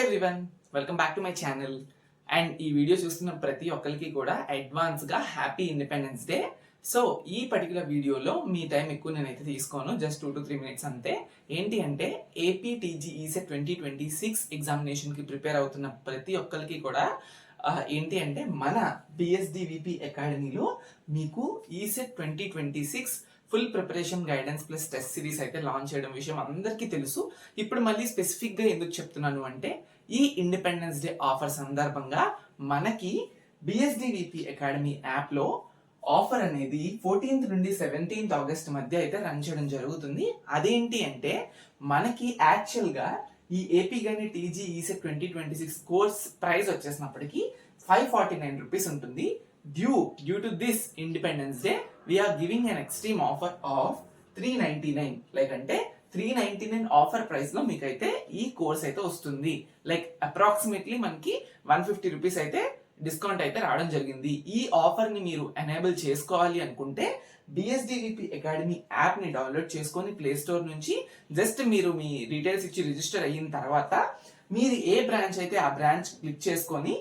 Everyone, welcome back to my channel. And ఈ video చూస్తున్న ప్రతి ఒక్కరికి కూడా అడ్వాన్స్గా హ్యాపీ ఇండిపెండెన్స్ డే. సో ఈ పర్టికులర్ వీడియోలో మీ టైం ఎక్కువ నేనైతే తీసుకోను, జస్ట్ 2 to 3 minutes అంతే. ఏంటి అంటే ఏపీటీజీ ఈసెట్ 2026 ఎగ్జామినేషన్కి ప్రిపేర్ అవుతున్న ప్రతి ఒక్కరికి కూడా ఏంటి అంటే మన బిఎస్డివిపి అకాడమీలో మీకు ECET 2026 full preparation guidance plus test series అయితే లాంచ్ చేయడం విషయం అందరికీ తెలుసు. ఇప్పుడు మళ్ళీ స్పెసిఫిక్గా ఎందుకు చెప్తున్నాను అంటే ఈ ఇండిపెండెన్స్ డే ఆఫర్ సందర్భంగా మనకి బిఎస్డివిపి అకాడమీ యాప్లో ఆఫర్ అనేది 14th నుండి 17th ఆగస్ట్ మధ్య అయితే రన్ చేయడం జరుగుతుంది. అదేంటి అంటే మనకి యాక్చువల్గా ఈ ఏపీ కానీ టీజీ ఈసెట్ 2026 కోర్స్ ప్రైస్ వచ్చేసినప్పటికీ 549 రూపీస్ ఉంటుంది. Due to this Independence Day we're giving an extreme offer of 399. Like అంటే 399 ఆఫర్ ప్రైస్ లో మీకైతే ఈ కోర్స్ అయితే వస్తుంది. లైక్ అప్రాక్సిమేట్లీ మనకి 150 రూపీస్ అయితే డిస్కౌంట్ అయితే రావడం జరిగింది. ఈ ఆఫర్ ని మీరు ఎనేబుల్ చేసుకోవాలి అనుకుంటే బిఎస్డివిపి అకాడమీ యాప్ ని డౌన్లోడ్ చేసుకొని ప్లే స్టోర్ నుంచి జస్ట్ మీరు మీ డీటెయిల్స్ ఇచ్చి రిజిస్టర్ అయిన తర్వాత మీరు ఏ బ్రాంచ్ అయితే ఆ బ్రాంచ్ క్లిక్ చేసుకొని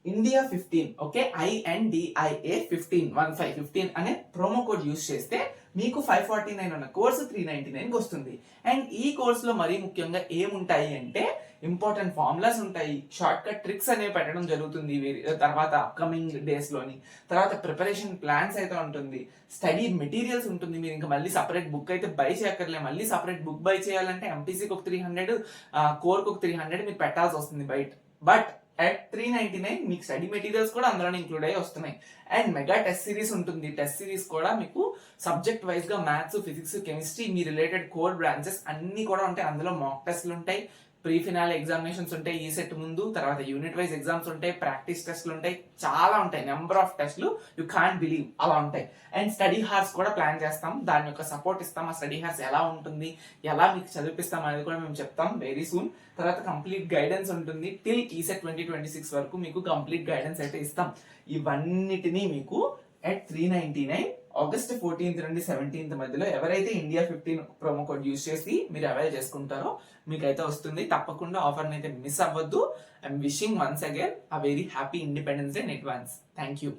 ఇండియా 15, ఓకే, INDIA 15 అనే ప్రోమో కోడ్ యూస్ చేస్తే మీకు 549 ఉన్న కోర్సు 399 వస్తుంది. అండ్ ఈ కోర్సులో మరీ ముఖ్యంగా ఏముంటాయి అంటే ఇంపార్టెంట్ ఫార్ములాస్ ఉంటాయి, షార్ట్ కట్ ట్రిక్స్ అనేవి పెట్టడం జరుగుతుంది తర్వాత అప్కమింగ్ డేస్ లోని. తర్వాత ప్రిపరేషన్ ప్లాన్స్ అయితే ఉంటుంది, స్టడీ మెటీరియల్స్ ఉంటుంది. మీరు ఇంకా మళ్ళీ సపరేట్ బుక్ అయితే బై చేయక్కర్లే. మళ్ళీ సపరేట్ బుక్ బై చేయాలంటే ఎంపీసీకి ఒక 300, కోర్కి ఒక 300 మీరు పెట్టాల్సి వస్తుంది బయట. బట్ at 399 మీకు స్టడీ మెటీరియల్స్ కూడా అందులోనే ఇంక్లూడ్ అయ్యి వస్తున్నాయి. అండ్ మెగా టెస్ట్ సిరీస్ ఉంటుంది. టెస్ట్ సిరీస్ కూడా మీకు సబ్జెక్ట్ వైజ్ గా మ్యాథ్స్, ఫిజిక్స్, కెమిస్ట్రీ, మీ రిలేటెడ్ కోర్ బ్రాంచెస్ అన్ని కూడా ఉంటాయి. అందులో మాక్ టెస్ట్లు ఉంటాయి, ప్రీ ఫినాల్ ఎగ్జామినేషన్స్ ఉంటాయి ఈ సెట్ ముందు, తర్వాత యూనిట్ వైజ్ ఎగ్జామ్స్ ఉంటాయి, ప్రాక్టీస్ టెస్ట్లు ఉంటాయి, చాలా ఉంటాయి. నెంబర్ ఆఫ్ టెస్ట్లు యూ కాంట్ బిలీవ్ అలా ఉంటాయి. అండ్ స్టడీ హార్స్ కూడా ప్లాన్ చేస్తాం, దాని యొక్క సపోర్ట్ ఇస్తాం. ఆ స్టడీ హార్స్ ఎలా ఉంటుంది, ఎలా మీకు చదివిస్తాం అనేది కూడా మేము చెప్తాం వెరీ సూన్. తర్వాత కంప్లీట్ గైడెన్స్ ఉంటుంది టిల్ ఈసెట్ 2026 వరకు మీకు కంప్లీట్ గైడెన్స్ అయితే ఇస్తాం. ఇవన్నిటినీ మీకు at 399 ఆగస్ట్ 14th నుండి 17th మధ్యలో ఎవరైతే ఇండియా 15 ప్రోమో కోడ్ యూజ్ చేసి మీరు అవైల్ చేసుకుంటారో మీకైతే వస్తుంది. తప్పకుండా ఆఫర్ని అయితే మిస్ అవ్వద్దు. I'm wishing once again a very happy independence day in advance. Thank you.